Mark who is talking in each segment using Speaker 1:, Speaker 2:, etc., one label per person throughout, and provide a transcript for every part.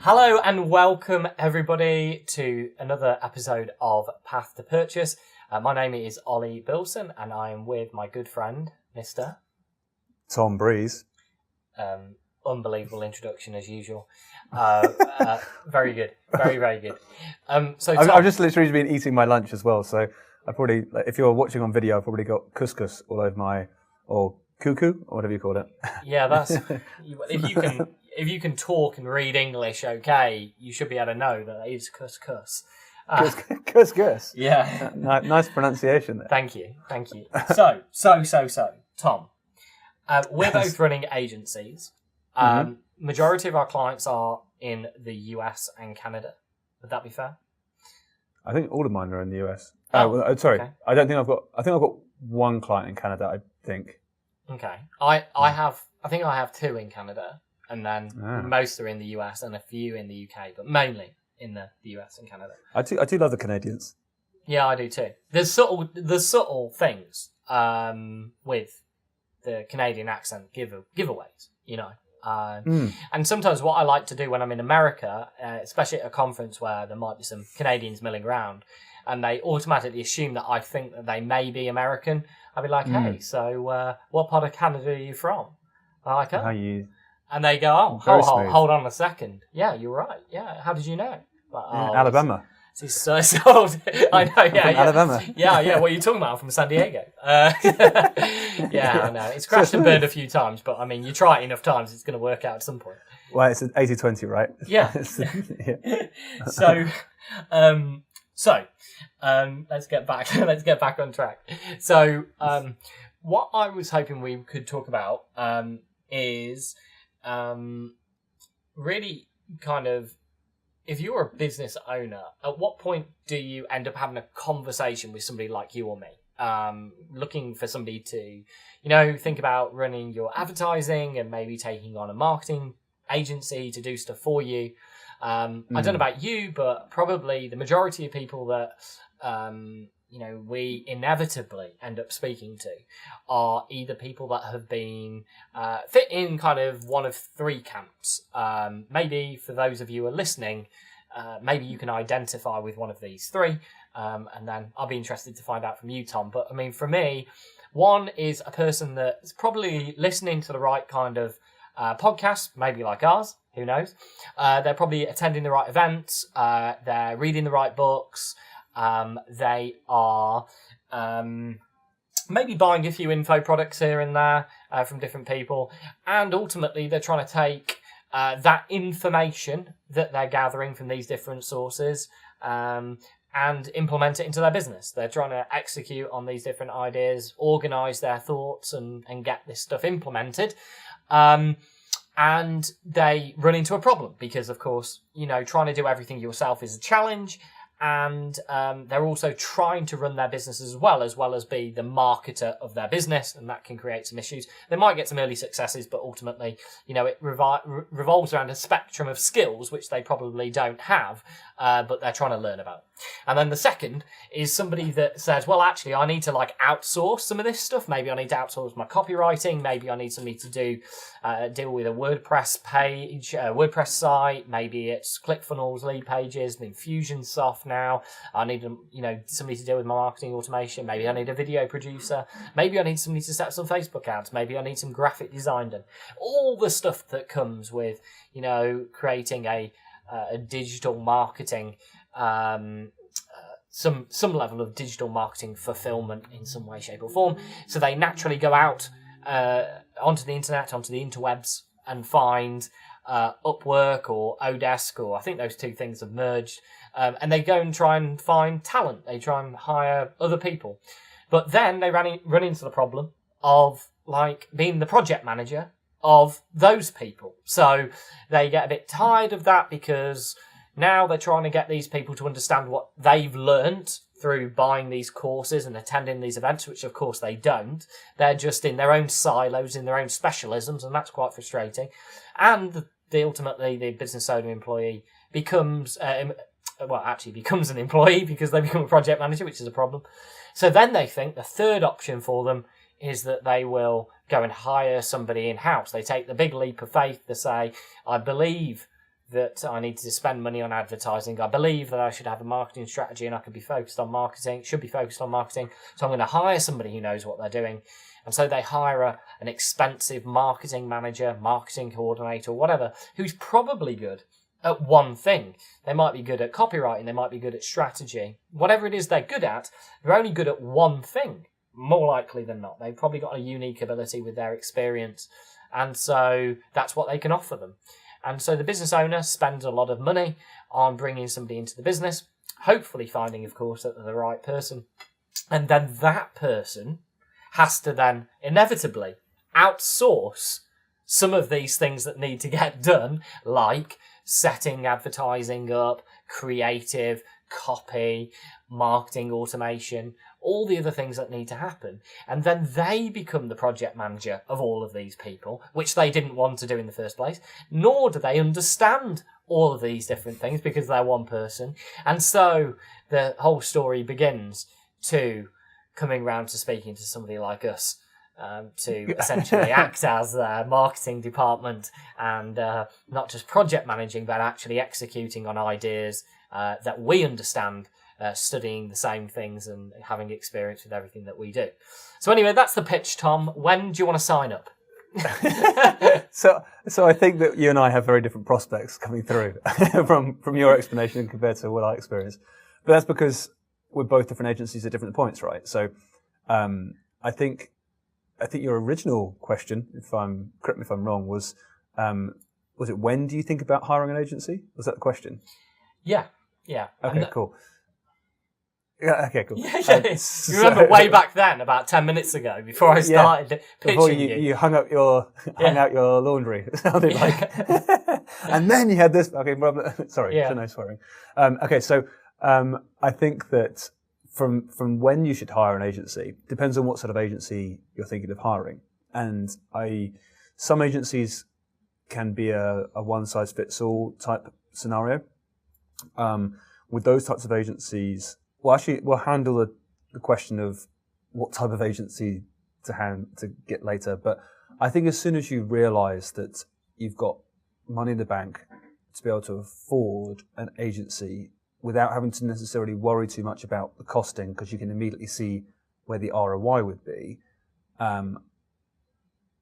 Speaker 1: Hello and welcome everybody to another episode of Path to Purchase. My name is Oli Bilson and I am with my good friend, Mr.
Speaker 2: Tom Breeze.
Speaker 1: Unbelievable introduction as usual. Very good. Very, very good. So Tom,
Speaker 2: I've just literally been eating my lunch as well, so I probably, if you're watching on video, I've probably got couscous all over or cuckoo, or whatever you call it.
Speaker 1: Yeah, that's... If you can talk and read English okay, you should be able to know that it is couscous.
Speaker 2: Couscous.
Speaker 1: Yeah.
Speaker 2: Nice pronunciation there.
Speaker 1: Thank you. So, Tom, we're both running agencies. Majority of our clients are in the US and Canada. Would that be fair?
Speaker 2: I think all of mine are in the US.
Speaker 1: Okay.
Speaker 2: I think I've got one client in Canada, I think.
Speaker 1: Okay. I think I have two in Canada. And then most are in the US and a few in the UK, but mainly in the US and Canada.
Speaker 2: I do love the Canadians.
Speaker 1: Yeah, I do too. There's subtle things with the Canadian accent giveaways, you know. And sometimes what I like to do when I'm in America, especially at a conference where there might be some Canadians milling around, and they automatically assume that I think that they may be American, I'll be like, hey, so what part of Canada are you from? I'm like, oh.
Speaker 2: How you...
Speaker 1: And they go, hold on a second. Yeah, you're right. Yeah, how did you know? Like,
Speaker 2: Alabama.
Speaker 1: It's so old. I know, yeah.
Speaker 2: Alabama.
Speaker 1: Yeah, what are you talking about? I'm from San Diego. Yeah, I know. It's crashed and burned a few times, but I mean, you try it enough times, it's going to work out at some point.
Speaker 2: Well, it's an 80-20, right?
Speaker 1: Yeah. Let's get back on track. So, what I was hoping we could talk about is... really kind of, if you're a business owner, at what point do you end up having a conversation with somebody like you or me? Looking for somebody to, think about running your advertising and maybe taking on a marketing agency to do stuff for you. I don't know about you, but probably the majority of people that, we inevitably end up speaking to are either people that have been fit in kind of one of three camps. Maybe for those of you who are listening, maybe you can identify with one of these three, and then I'll be interested to find out from you, Tom. But I mean, for me, one is a person that's probably listening to the right kind of podcast, maybe like ours, who knows. They're probably attending the right events, they're reading the right books, they are maybe buying a few info products here and there from different people, and ultimately they're trying to take that information that they're gathering from these different sources and implement it into their business. They're trying to execute on these different ideas, organise their thoughts and get this stuff implemented. And they run into a problem because, of course, trying to do everything yourself is a challenge. And they're also trying to run their business as well as be the marketer of their business, and that can create some issues. They might get some early successes, but ultimately, it revolves around a spectrum of skills which they probably don't have, but they're trying to learn about. And then the second is somebody that says, well, actually, I need to outsource some of this stuff. Maybe I need to outsource my copywriting. Maybe I need somebody to deal with a WordPress page, a WordPress site. Maybe it's ClickFunnels, lead pages, the Infusionsoft now. I need somebody to deal with my marketing automation. Maybe I need a video producer. Maybe I need somebody to set up some Facebook ads. Maybe I need some graphic design done. All the stuff that comes with creating a digital marketing, some level of digital marketing fulfillment in some way, shape or form. So they naturally go out onto the internet, onto the interwebs, and find Upwork or Odesk, or I think those two things have merged, and they go and try and find talent. They try and hire other people. But then they run into the problem of being the project manager of those people. So they get a bit tired of that because now they're trying to get these people to understand what they've learnt through buying these courses and attending these events, which of course they don't. They're just in their own silos, in their own specialisms, and that's quite frustrating. And ultimately the business owner employee becomes an employee because they become a project manager, which is a problem. So then they think the third option for them is that they will go and hire somebody in-house. They take the big leap of faith to say, I believe that I need to spend money on advertising. I believe that I should have a marketing strategy and I could be focused on marketing, should be focused on marketing. So I'm going to hire somebody who knows what they're doing. And so they hire an expensive marketing manager, marketing coordinator, whatever, who's probably good at one thing. They might be good at copywriting, they might be good at strategy. Whatever it is they're good at, they're only good at one thing, more likely than not. They've probably got a unique ability with their experience. And so that's what they can offer them. And so the business owner spends a lot of money on bringing somebody into the business, hopefully finding, of course, that they're the right person. And then that person has to then inevitably outsource some of these things that need to get done, like setting advertising up, creative, copy, marketing automation, all the other things that need to happen. And then they become the project manager of all of these people, which they didn't want to do in the first place, nor do they understand all of these different things because they're one person. And so the whole story begins to coming round to speaking to somebody like us, to essentially act as their marketing department and not just project managing, but actually executing on ideas that we understand, studying the same things and having experience with everything that we do. So anyway, that's the pitch, Tom. When do you want to sign up?
Speaker 2: So I think that you and I have very different prospects coming through from your explanation compared to what I experienced. But that's because we're both different agencies at different points, right? So I think your original question, correct me if I'm wrong, was it when do you think about hiring an agency? Was that the question?
Speaker 1: Yeah.
Speaker 2: Okay, cool. Yeah, okay, cool.
Speaker 1: Yeah. You remember way back then, about 10 minutes ago, before I started pitching
Speaker 2: before you hung out your laundry, it sounded like. And then you had this. Okay, sorry, no swearing. Okay, so I think that from when you should hire an agency depends on what sort of agency you're thinking of hiring. And some agencies can be a one-size-fits-all type scenario. With those types of agencies, we'll handle the question of what type of agency to get later. But I think as soon as you realise that you've got money in the bank to be able to afford an agency without having to necessarily worry too much about the costing, because you can immediately see where the ROI would be, and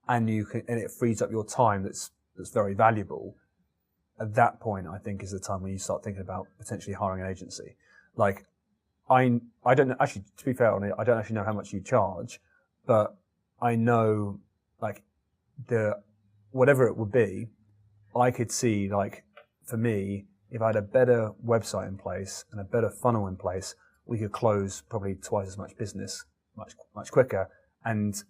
Speaker 2: it frees up your time that's very valuable. At that point, I think is the time when you start thinking about potentially hiring an agency. Like, I don't know, actually, to be fair on it, I don't actually know how much you charge, but I know, like, whatever it would be, I could see, like, for me, if I had a better website in place and a better funnel in place, we could close probably twice as much business much quicker. And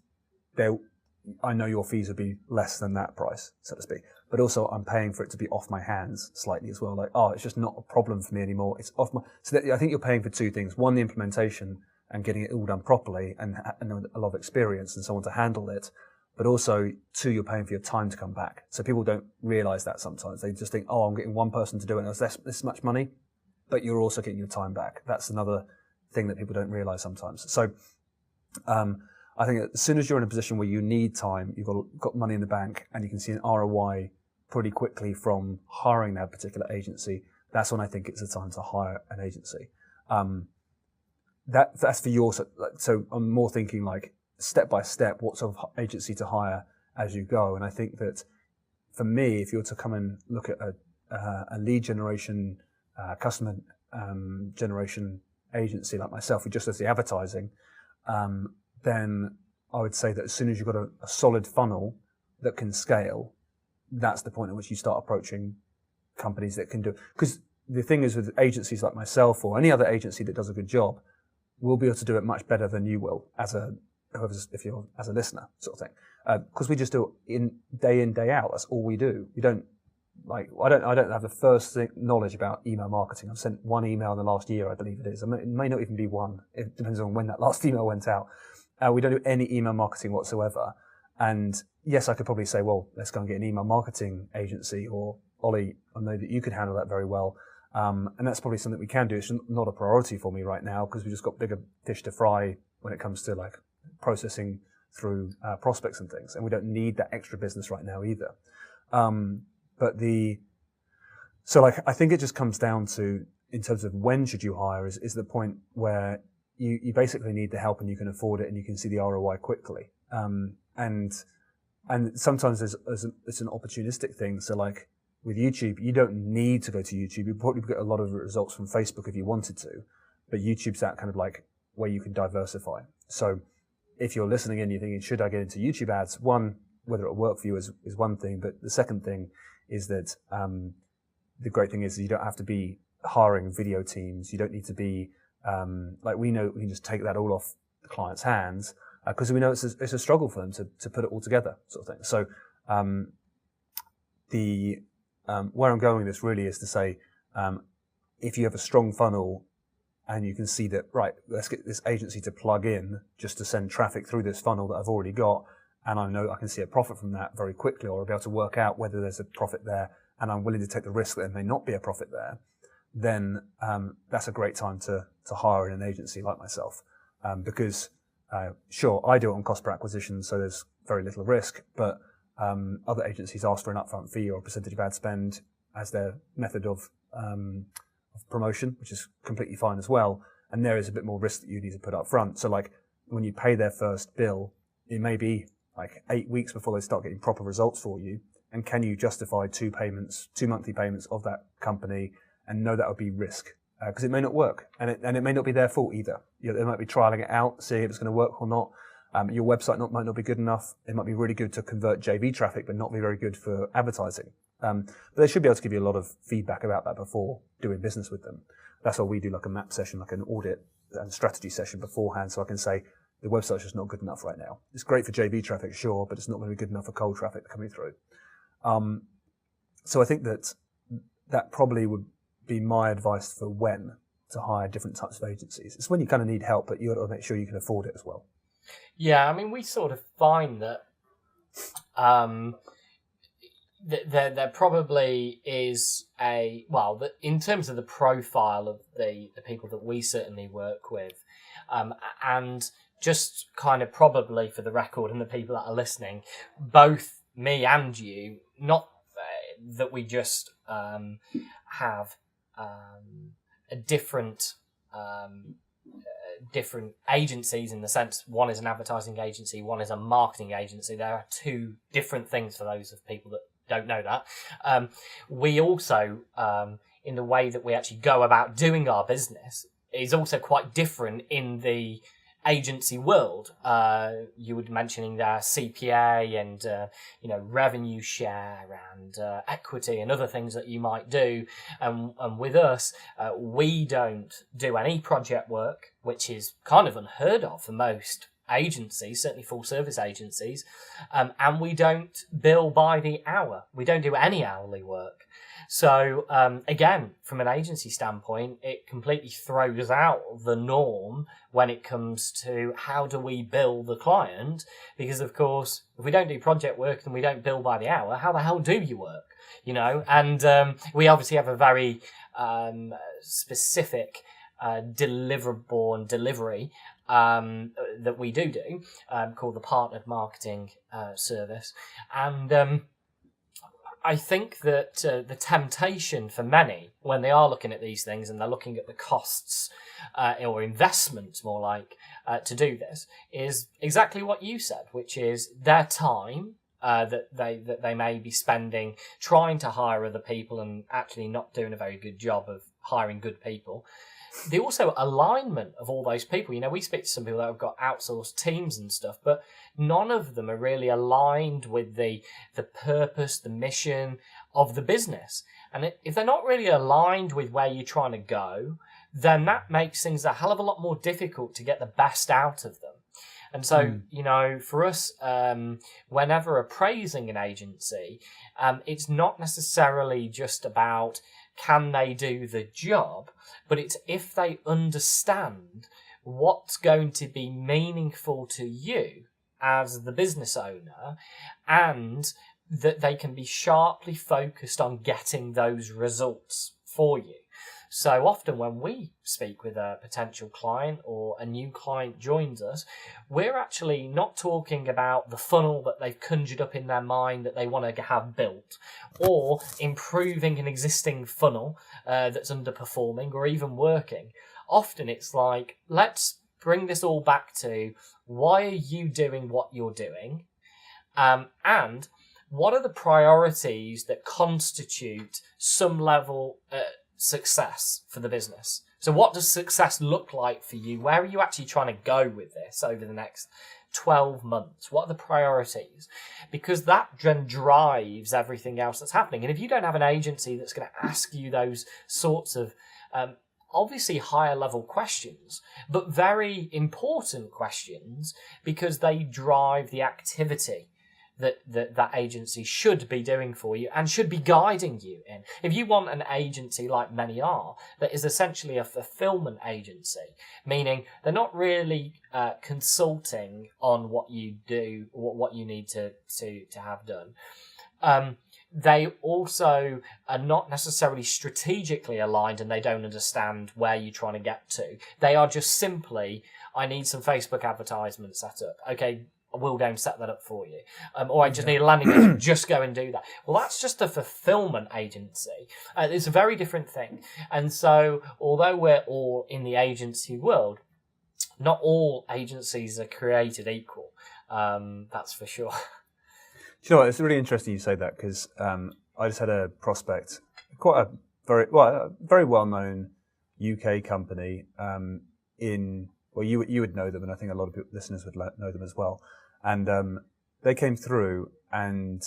Speaker 2: I know your fees would be less than that price, so to speak. But also I'm paying for it to be off my hands slightly as well. Like, it's just not a problem for me anymore. It's off my... So I think you're paying for two things. One, the implementation and getting it all done properly and a lot of experience and someone to handle it. But also, two, you're paying for your time to come back. So people don't realize that sometimes. They just think, I'm getting one person to do it and it's this much money, but you're also getting your time back. That's another thing that people don't realize sometimes. So I think as soon as you're in a position where you need time, you've got money in the bank and you can see an ROI pretty quickly from hiring that particular agency, that's when I think it's the time to hire an agency. That's for your... So I'm more thinking like, step by step, what sort of agency to hire as you go. And I think that for me, if you were to come and look at a lead generation, customer generation agency like myself, who just does the advertising, then I would say that as soon as you've got a solid funnel that can scale, that's the point at which you start approaching companies that can do. Because the thing is with agencies like myself or any other agency that does a good job, we'll be able to do it much better than you will as a listener, sort of thing, because we just do it in, day out. That's all we do. We don't I don't have the first knowledge about email marketing. I've sent one email in the last year, I believe it is. It may not even be one. It depends on when that last email went out. We don't do any email marketing whatsoever. And yes, I could probably say, well, let's go and get an email marketing agency, or Oli, I know that you could handle that very well. And that's probably something we can do. It's not a priority for me right now because we've just got bigger fish to fry when it comes to like processing through prospects and things. And we don't need that extra business right now either. I think it just comes down to, in terms of when should you hire, is the point where you basically need the help and you can afford it and you can see the ROI quickly. And sometimes it's an opportunistic thing. So like with YouTube, you don't need to go to YouTube. You probably get a lot of results from Facebook if you wanted to, but YouTube's that kind of like where you can diversify. So if you're listening in, you're thinking, should I get into YouTube ads? One, whether it'll work for you is one thing, but the second thing is that the great thing is you don't have to be hiring video teams. You don't need to be we know we can just take that all off the client's hands because we know it's a struggle for them to put it all together, sort of thing. So where I'm going with this really is to say, if you have a strong funnel and you can see that, right, let's get this agency to plug in just to send traffic through this funnel that I've already got, and I know I can see a profit from that very quickly, or I'll be able to work out whether there's a profit there, and I'm willing to take the risk that there may not be a profit there, then that's a great time to hire in an agency like myself. Because sure, I do it on cost per acquisition, so there's very little risk, but other agencies ask for an upfront fee or a percentage of ad spend as their method of promotion, which is completely fine as well. And there is a bit more risk that you need to put up front. So like when you pay their first bill, it may be like 8 weeks before they start getting proper results for you. And can you justify two monthly payments of that company and know that would be risk? Because it may not work, and it may not be their fault either. They might be trialing it out, seeing if it's going to work or not. Your website might not be good enough. It might be really good to convert JV traffic, but not be very good for advertising. But they should be able to give you a lot of feedback about that before doing business with them. That's why we do like a map session, like an audit and strategy session beforehand, so I can say the website's just not good enough right now. It's great for JV traffic, sure, but it's not going to be good enough for cold traffic coming through. So I think that probably would be my advice for when to hire different types of agencies. It's when you kind of need help, but you got to make sure you can afford it as well.
Speaker 1: Yeah, I mean, we sort of find that there probably is in terms of the profile of the people that we certainly work with, and just kind of probably for the record and the people that are listening, both me and you, not that we just have a different agencies in the sense one is an advertising agency, one is a marketing agency. There are two different things for those of people that don't know that. We also, in the way that we actually go about doing our business, is also quite different in the agency world. You were mentioning there CPA and revenue share and equity and other things that you might do. And with us, we don't do any project work, which is kind of unheard of for most agencies, certainly full service agencies. And we don't bill by the hour. We don't do any hourly work. So, again, from an agency standpoint, it completely throws out the norm when it comes to how do we bill the client? Because, of course, if we don't do project work and we don't bill by the hour, how the hell do you work? And we obviously have a very specific deliverable and delivery that we do called the partnered marketing service. And I think that the temptation for many when they are looking at these things and they're looking at the costs or investments more like to do this is exactly what you said, which is their time that they may be spending trying to hire other people and actually not doing a very good job of hiring good people. The also alignment of all those people. We speak to some people that have got outsourced teams and stuff, but none of them are really aligned with the purpose, the mission of the business. And if they're not really aligned with where you're trying to go, then that makes things a hell of a lot more difficult to get the best out of them. And so, for us, whenever appraising an agency, it's not necessarily just about can they do the job, but it's if they understand what's going to be meaningful to you as the business owner and that they can be sharply focused on getting those results for you. So often when we speak with a potential client or a new client joins us, we're actually not talking about the funnel that they've conjured up in their mind that they want to have built, or improving an existing funnel that's underperforming or even working. Often it's like, let's bring this all back to, why are you doing what you're doing? And what are the priorities that constitute some level success for the business? So what does success look like for you? Where are you actually trying to go with this over the next 12 months? What are the priorities? Because that then drives everything else that's happening. And if you don't have an agency that's going to ask you those sorts of obviously higher level questions, but very important questions, because they drive the activity that agency should be doing for you and should be guiding you in. If you want an agency like many are, that is essentially a fulfillment agency, meaning they're not really consulting on what you do, what you need to have done. They also are not necessarily strategically aligned, and they don't understand where you're trying to get to. They are just simply, I need some Facebook advertisements set up. Okay, we'll go and set that up for you. Or I just need a landing page, just go and do that. Well, that's just a fulfillment agency. It's a very different thing. And so, although we're all in the agency world, not all agencies are created equal. That's for sure.
Speaker 2: Do you know what? It's really interesting you say that, because I just had a prospect, a very well-known UK company you would know them, and I think a lot of listeners would know them as well. And they came through, and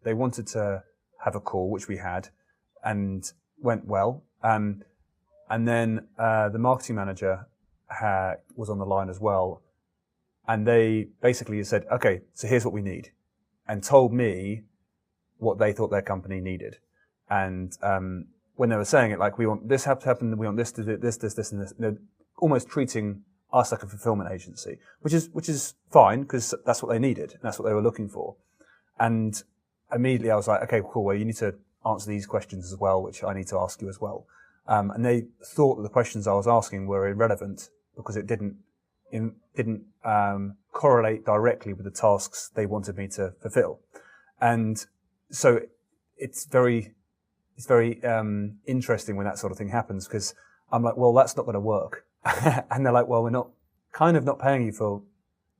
Speaker 2: they wanted to have a call, which we had, and went well. And then the marketing manager was on the line as well, and they basically said, "Okay, so here's what we need," and told me what they thought their company needed. And when they were saying it, like, we want this to happen, we want this to do this, and this, they're almost treating us like a fulfillment agency, which is fine, because that's what they needed, and that's what they were looking for. And immediately I was like, okay, cool, well, you need to answer these questions as well, which I need to ask you as well. And they thought that the questions I was asking were irrelevant because it didn't correlate directly with the tasks they wanted me to fulfill. And so it's very interesting when that sort of thing happens, because I'm like, well, that's not going to work. And they're like, well, we're not paying you for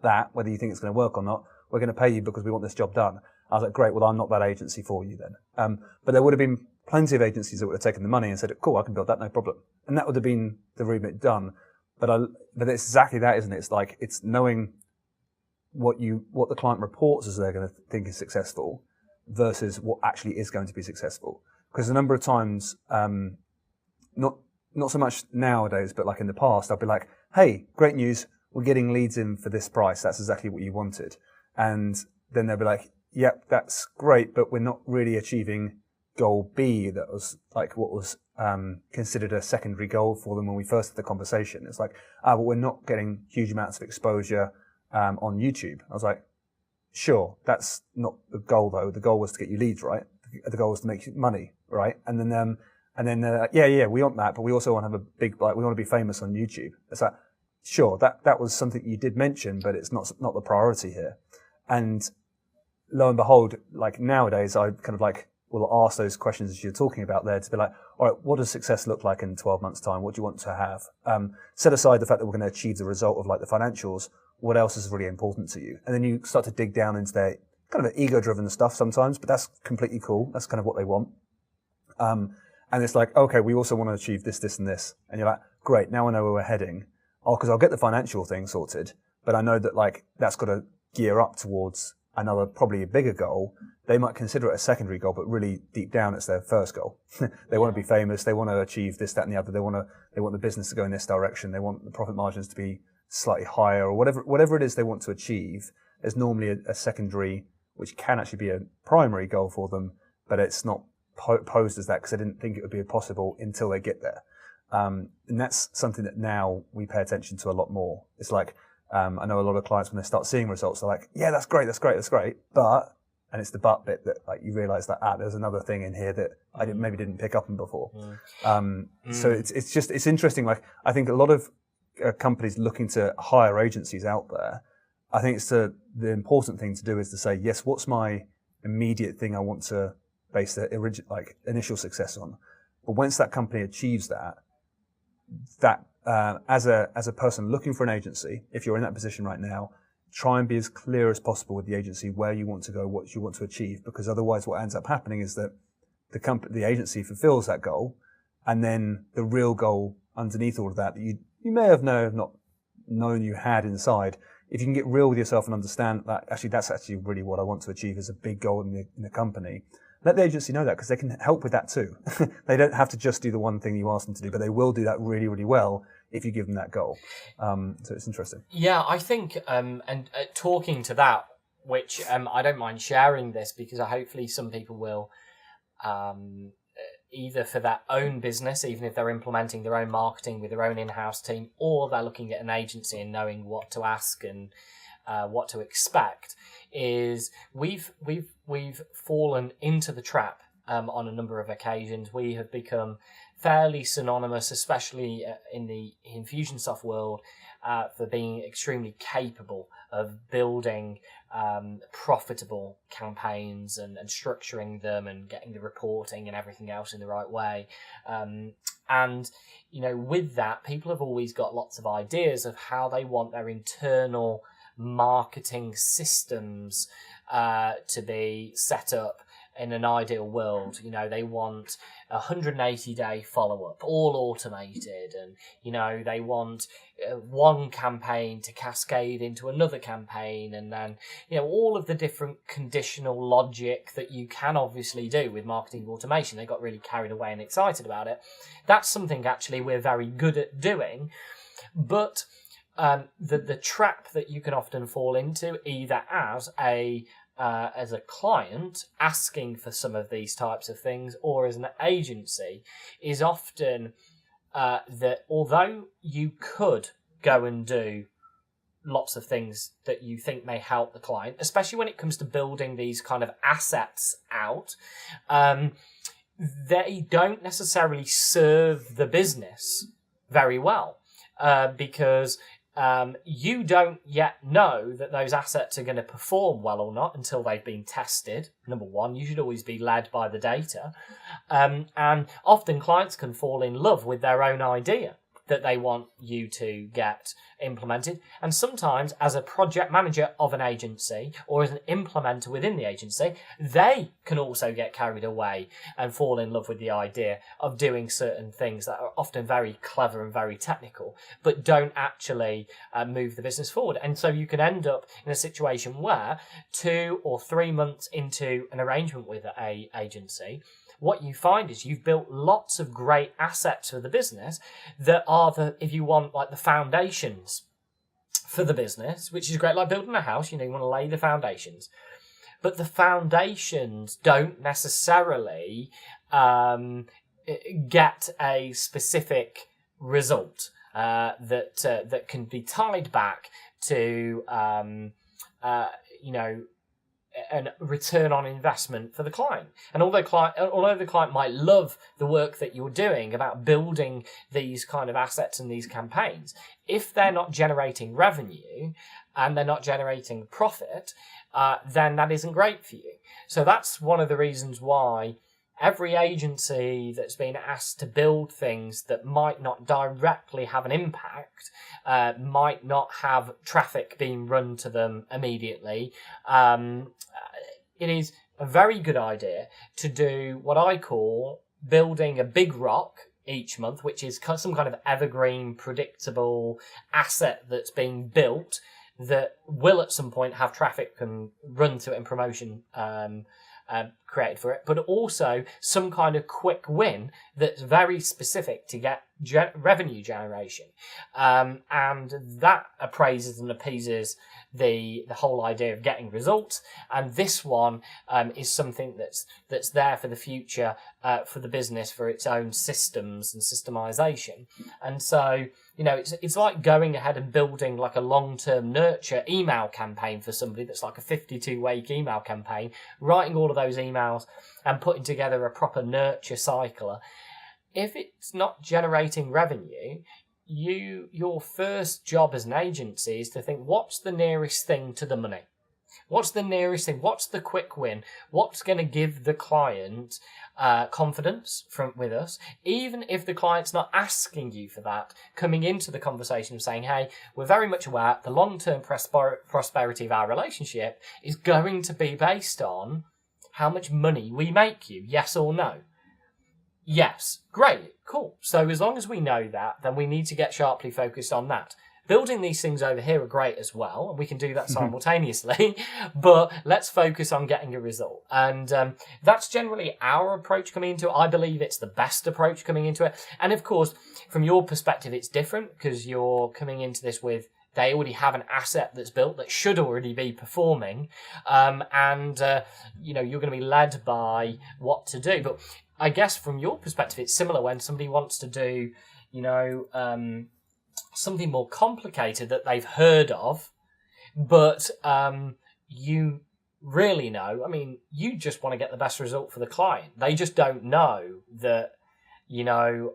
Speaker 2: that, whether you think it's going to work or not. We're going to pay you because we want this job done. I was like, great, well, I'm not that agency for you then. But there would have been plenty of agencies that would have taken the money and said, cool, I can build that, no problem. And that would have been the remit done. But it's exactly that, isn't it? It's like, it's knowing what the client reports as they're going to think is successful versus what actually is going to be successful. Because a number of times, not so much nowadays, but like in the past, I'll be like, hey, great news, we're getting leads in for this price. That's exactly what you wanted. And then they'll be like, yep, that's great, but we're not really achieving goal B. That was like what was considered a secondary goal for them when we first had the conversation. It's like, but we're not getting huge amounts of exposure on YouTube. I was like, sure, that's not the goal though. The goal was to get you leads, right? The goal was to make money, right? And then they're like, yeah, we want that, but we also want to have a big, we want to be famous on YouTube. It's like, sure, that was something you did mention, but it's not the priority here. And lo and behold, like nowadays, I kind of like will ask those questions as you're talking about there to be like, all right, what does success look like in 12 months' time? What do you want to have? Set aside the fact that we're going to achieve the result of like the financials. What else is really important to you? And then you start to dig down into their kind of ego-driven stuff sometimes, but that's completely cool. That's kind of what they want. And it's like, okay, we also want to achieve this, this, and this. And you're like, great, now I know where we're heading. Because I'll get the financial thing sorted, but I know that like that's got to gear up towards another, probably a bigger goal. They might consider it a secondary goal, but really deep down it's their first goal. They want to be famous. They want to achieve this, that, and the other. They want the business to go in this direction. They want the profit margins to be slightly higher, or whatever it is they want to achieve. There's normally a secondary, which can actually be a primary goal for them, but it's not posed as that because they didn't think it would be possible until they get there. And that's something that now we pay attention to a lot more. It's like, I know a lot of clients when they start seeing results, they're like, yeah, that's great. But and it's the but bit that like you realise that there's another thing in here that I maybe didn't pick up on before. So it's interesting. Like I think a lot of companies looking to hire agencies out there, I think it's the important thing to do is to say, yes, what's my immediate thing I want to base the initial success on. But once that company achieves that as a person looking for an agency, if you're in that position right now, try and be as clear as possible with the agency where you want to go, what you want to achieve, because otherwise what ends up happening is that the agency fulfills that goal, and then the real goal underneath all of that you may have not known you had inside, if you can get real with yourself and understand that that's actually really what I want to achieve as a big goal in the company, let the agency know that, because they can help with that too. They don't have to just do the one thing you ask them to do, but they will do that really, really well if you give them that goal. So it's interesting.
Speaker 1: Yeah, I think, and talking to that, which I don't mind sharing this because hopefully some people will, either for their own business, even if they're implementing their own marketing with their own in-house team, or they're looking at an agency and knowing what to ask and what to expect, is we've fallen into the trap on a number of occasions. We have become fairly synonymous, especially in the Infusionsoft world, for being extremely capable of building profitable campaigns and structuring them and getting the reporting and everything else in the right way. And, with that, people have always got lots of ideas of how they want their internal marketing systems to be set up in an ideal world. They want 180-day follow-up, all automated, and they want one campaign to cascade into another campaign, and then all of the different conditional logic that you can obviously do with marketing automation. They got really carried away and excited about it. That's something actually we're very good at doing, but the trap that you can often fall into, either as a client asking for some of these types of things, or as an agency, is often that although you could go and do lots of things that you think may help the client, especially when it comes to building these kind of assets out, they don't necessarily serve the business very well, because you don't yet know that those assets are going to perform well or not until they've been tested. Number one, you should always be led by the data. And often clients can fall in love with their own idea that they want you to get implemented. And sometimes, as a project manager of an agency or as an implementer within the agency, they can also get carried away and fall in love with the idea of doing certain things that are often very clever and very technical, but don't actually move the business forward. And so you can end up in a situation where 2 or 3 months into an arrangement with an agency, what you find is you've built lots of great assets for the business that are if you want, like the foundations for the business, which is great, like building a house, you want to lay the foundations. But the foundations don't necessarily get a specific result that can be tied back to, and return on investment for the client. And although the client might love the work that you're doing about building these kind of assets and these campaigns, if they're not generating revenue and they're not generating profit, then that isn't great for you. So that's one of the reasons why every agency that's been asked to build things that might not directly have an impact, might not have traffic being run to them immediately, it is a very good idea to do what I call building a big rock each month, which is some kind of evergreen, predictable asset that's being built that will at some point have traffic and run to it and promotion created for it, but also some kind of quick win that's very specific to get revenue generation. And that appraises and appeases the whole idea of getting results. And this one is something that's there for the future, for the business, for its own systems and systemization. And so, you know, it's like going ahead and building like a long-term nurture email campaign for somebody that's like a 52-week email campaign, writing all of those emails and putting together a proper nurture cycle. If it's not generating revenue, your first job as an agency is to think, what's the nearest thing to the money? What's the nearest thing? What's the quick win? What's going to give the client confidence with us? Even if the client's not asking you for that, coming into the conversation and saying, hey, we're very much aware the long-term prosperity of our relationship is going to be based on how much money we make you, yes or no? Yes, great, cool. So as long as we know that, then we need to get sharply focused on that. Building these things over here are great as well, and we can do that simultaneously, but let's focus on getting a result. And that's generally our approach coming into it. I believe it's the best approach coming into it. And of course, from your perspective, it's different because you're coming into this with they already have an asset that's built that should already be performing, and you know, you're going to be led by what to do. But I guess from your perspective, it's similar when somebody wants to do, you know, something more complicated that they've heard of, but you really know, I mean, you just want to get the best result for the client. They just don't know that, you know,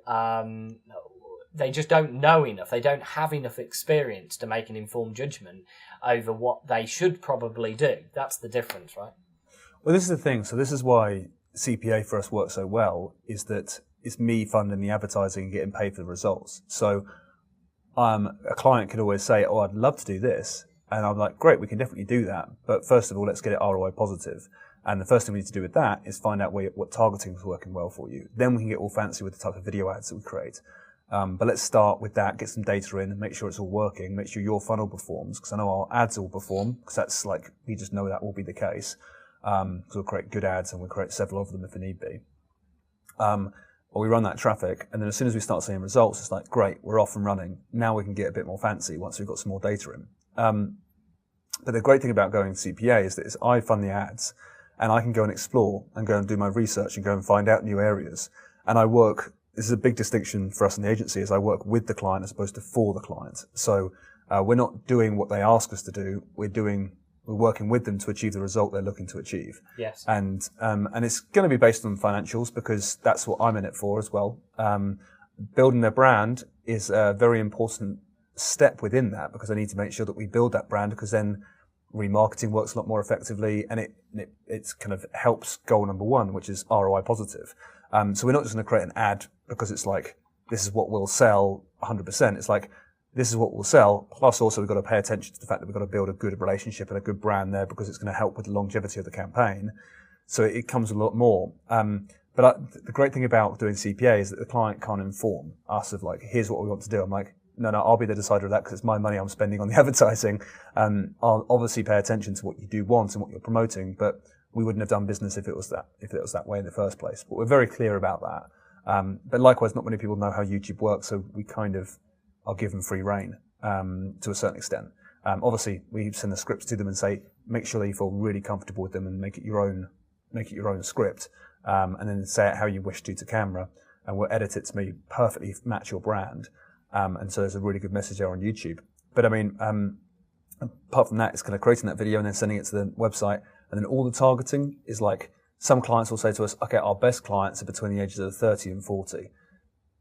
Speaker 1: they just don't know enough. They don't have enough experience to make an informed judgment over what they should probably do. That's the difference, right?
Speaker 2: Well, this is the thing. So this is why CPA for us works so well, is that it's me funding the advertising and getting paid for the results. So a client could always say, oh, I'd love to do this. And I'm like, great, we can definitely do that. But first of all, let's get it ROI positive. And the first thing we need to do with that is find out what targeting is working well for you. Then we can get all fancy with the type of video ads that we create. But let's start with that, get some data in and make sure it's all working, make sure your funnel performs, because I know our ads will perform, because that's like, we just know that will be the case. Because we'll create good ads and we'll create several of them if need be. Or we run that traffic, and then as soon as we start seeing results, it's like, great, we're off and running. Now we can get a bit more fancy once we've got some more data in. But the great thing about going CPA is that I fund the ads, and I can go and explore and go and do my research and go and find out new areas. And I work, this is a big distinction for us in the agency, is I work with the client as opposed to for the client. So we're not doing what they ask us to do, we're working with them to achieve the result they're looking to achieve.
Speaker 1: Yes.
Speaker 2: And it's going to be based on financials, because that's what I'm in it for as well. Building their brand is a very important step within that, because I need to make sure that we build that brand, because then remarketing works a lot more effectively, and it kind of helps goal number one, which is ROI positive. So we're not just going to create an ad because it's like, this is what will sell 100%. It's like, this is what will sell, plus also we've got to pay attention to the fact that we've got to build a good relationship and a good brand there, because it's going to help with the longevity of the campaign. So it comes a lot more. But the great thing about doing CPA is that the client can't inform us of like, here's what we want to do. I'm like, no, I'll be the decider of that, because it's my money I'm spending on the advertising. I'll obviously pay attention to what you do want and what you're promoting, but we wouldn't have done business if it was that way in the first place. But we're very clear about that. But likewise, not many people know how YouTube works, so we kind of are given free rein to a certain extent. Obviously, we send the scripts to them and say, make sure that you feel really comfortable with them and make it your own script, and then say it how you wish to camera, and we'll edit it to me perfectly match your brand. And so there's a really good message there on YouTube. But I mean, apart from that, it's kind of creating that video and then sending it to the website, and then all the targeting is like, some clients will say to us, okay, our best clients are between the ages of 30 and 40.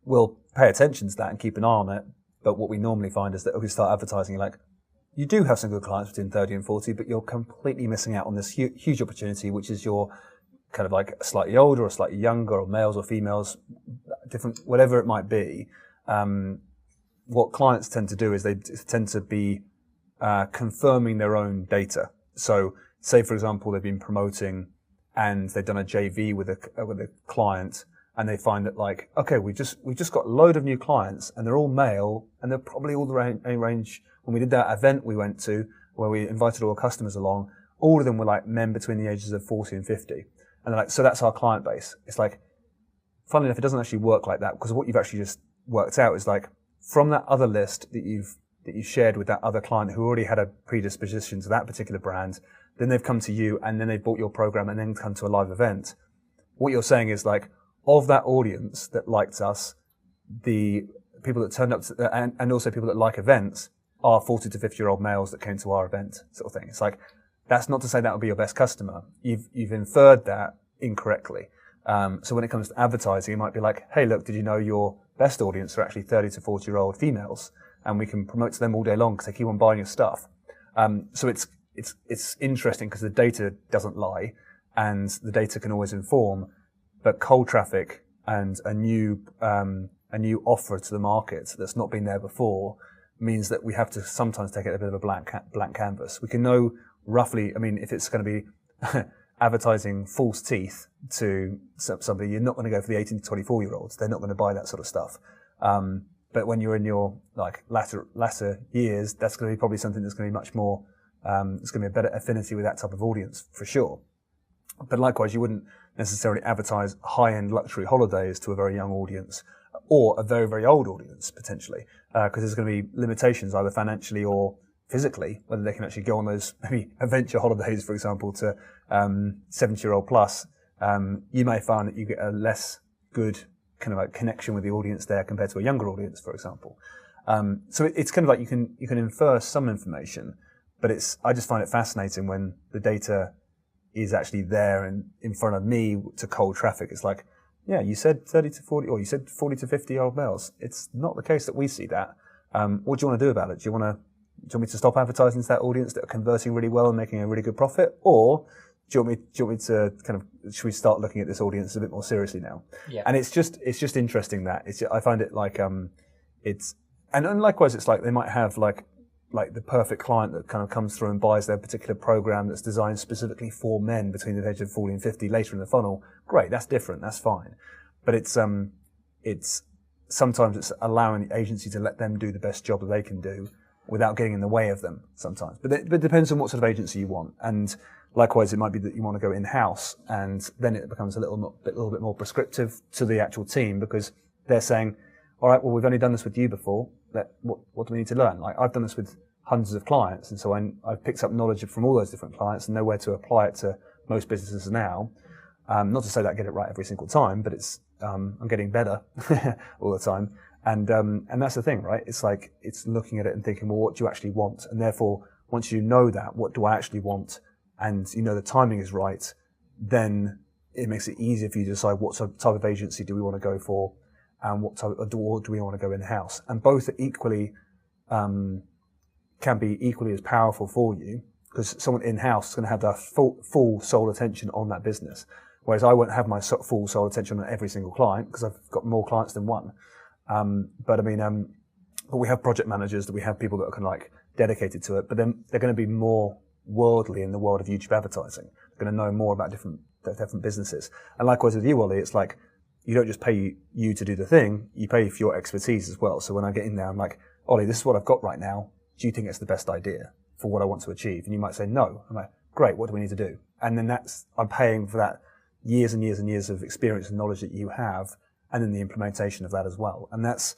Speaker 2: We'll pay attention to that and keep an eye on it. But what we normally find is that if we start advertising, like, you do have some good clients between 30 and 40, but you're completely missing out on this huge opportunity, which is your kind of like slightly older or slightly younger, or males or females, different, whatever it might be. What clients tend to do is they tend to be confirming their own data. So say, for example, they've been promoting and they've done a JV with a client, and they find that like, okay, we just got a load of new clients, and they're all male, and they're probably all the range. When we did that event we went to, where we invited all our customers along, all of them were like men between the ages of 40 and 50. And they're like, so that's our client base. It's like, funnily enough, it doesn't actually work like that, because what you've actually just worked out is like, from that other list that you shared with that other client who already had a predisposition to that particular brand, then they've come to you, and then they've bought your program, and then come to a live event. What you're saying is like, of that audience that liked us, the people that turned up to, and also people that like events are 40 to 50-year-old males that came to our event, sort of thing. It's like, that's not to say that would be your best customer. You've inferred that incorrectly. So when it comes to advertising, it might be like, hey, look, did you know your best audience are actually 30 to 40-year-old females, and we can promote to them all day long because they keep on buying your stuff. So it's interesting because the data doesn't lie, and the data can always inform. But cold traffic and a new offer to the market that's not been there before means that we have to sometimes take it a bit of a blank canvas. We can know roughly. I mean, if it's going to be advertising false teeth to somebody, you're not going to go for the 18 to 24-year-olds. They're not going to buy that sort of stuff. But when you're in your like latter years, that's going to be probably something that's going to be much more. It's going to be a better affinity with that type of audience for sure. But likewise, you wouldn't necessarily advertise high-end luxury holidays to a very young audience or a very, very old audience potentially, because there's going to be limitations either financially or physically, whether they can actually go on those maybe adventure holidays, for example, to 70-year-old plus. You may find that you get a less good kind of like connection with the audience there compared to a younger audience, for example. So it's kind of like you can infer some information, but I just find it fascinating when the data is actually there and in front of me to cold traffic. It's like, yeah, you said 30 to 40, or you said 40 to 50-year-old males. It's not the case that we see that. What do you want to do about it? Do you want me to stop advertising to that audience that are converting really well and making a really good profit? Or do you want me to kind of, should we start looking at this audience a bit more seriously now?
Speaker 1: Yeah.
Speaker 2: And it's just interesting that I find it like, and likewise, it's like they might have like the perfect client that kind of comes through and buys their particular program that's designed specifically for men between the age of 40 and 50 later in the funnel. Great. That's different. That's fine. But it's sometimes it's allowing the agency to let them do the best job that they can do without getting in the way of them sometimes. But it depends on what sort of agency you want. And likewise, it might be that you want to go in-house, and then it becomes a little bit more prescriptive to the actual team, because they're saying, all right, well, we've only done this with you before. What do we need to learn? Like, I've done this with hundreds of clients, and so I've picked up knowledge from all those different clients and know where to apply it to most businesses now. Not to say that I get it right every single time, but I'm getting better all the time. And that's the thing, right? It's like, it's looking at it and thinking, well, what do you actually want? And therefore, once you know that, what do I actually want? And you know the timing is right, then it makes it easier for you to decide what type of agency do we want to go for, and what type of do we want to go in-house. And both are equally, can be equally as powerful for you, because someone in-house is going to have their full soul attention on that business. Whereas I won't have my full soul attention on every single client, because I've got more clients than one. But we have project managers, that we have people that are kind of like dedicated to it, but then they're going to be more worldly in the world of YouTube advertising. They're going to know more about different businesses. And likewise with you, Oli, it's like, you don't just pay you to do the thing, you pay for your expertise as well. So when I get in there, I'm like, Oli, this is what I've got right now. Do you think it's the best idea for what I want to achieve? And you might say no. I'm like, great, what do we need to do? And then I'm paying for that years and years and years of experience and knowledge that you have, and then the implementation of that as well. And that's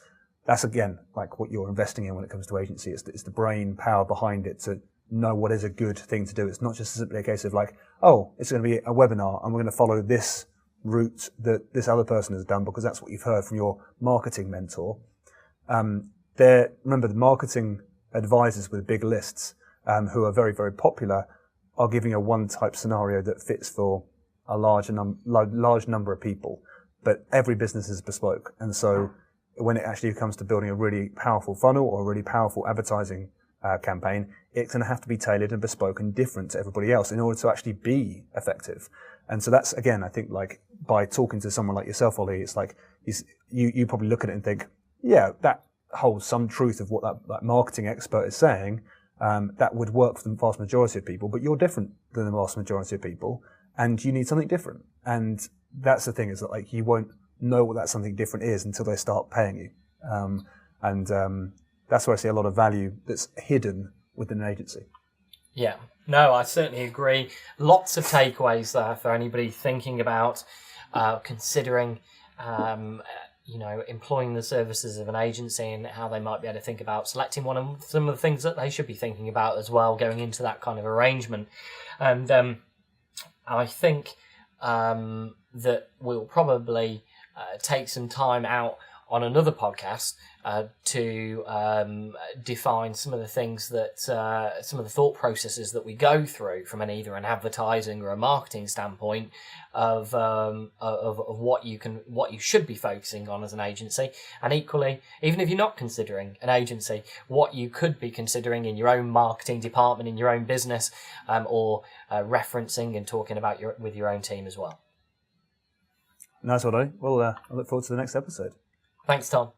Speaker 2: again, like what you're investing in when it comes to agency. It's the brain power behind it to know what is a good thing to do. It's not just simply a case of like, oh, it's going to be a webinar and we're going to follow this route that this other person has done because that's what you've heard from your marketing mentor. Remember, the marketing advisors with big lists, who are very, very popular, are giving a one-type scenario that fits for a large number of people. But every business is bespoke. And so when it actually comes to building a really powerful funnel or a really powerful advertising campaign, it's going to have to be tailored and bespoke and different to everybody else in order to actually be effective. And so that's, again, I think, like, by talking to someone like yourself, Oli, it's like you probably look at it and think, yeah, that holds some truth of what that marketing expert is saying. That would work for the vast majority of people, but you're different than the vast majority of people, and you need something different. And that's the thing, is that, like, you won't know what that something different is until they start paying you. And that's where I see a lot of value that's hidden within an agency.
Speaker 1: Yeah, no, I certainly agree. Lots of takeaways there for anybody thinking about considering, employing the services of an agency and how they might be able to think about selecting one, and some of the things that they should be thinking about as well going into that kind of arrangement. And I think that we'll probably take some time out on another podcast to define some of the things that some of the thought processes that we go through from either an advertising or a marketing standpoint of what you should be focusing on as an agency, and equally, even if you're not considering an agency, what you could be considering in your own marketing department, in your own business, or referencing and talking about with your own team as well.
Speaker 2: Nice one, Ollie. Well, I look forward to the next episode.
Speaker 1: Thanks, Tom.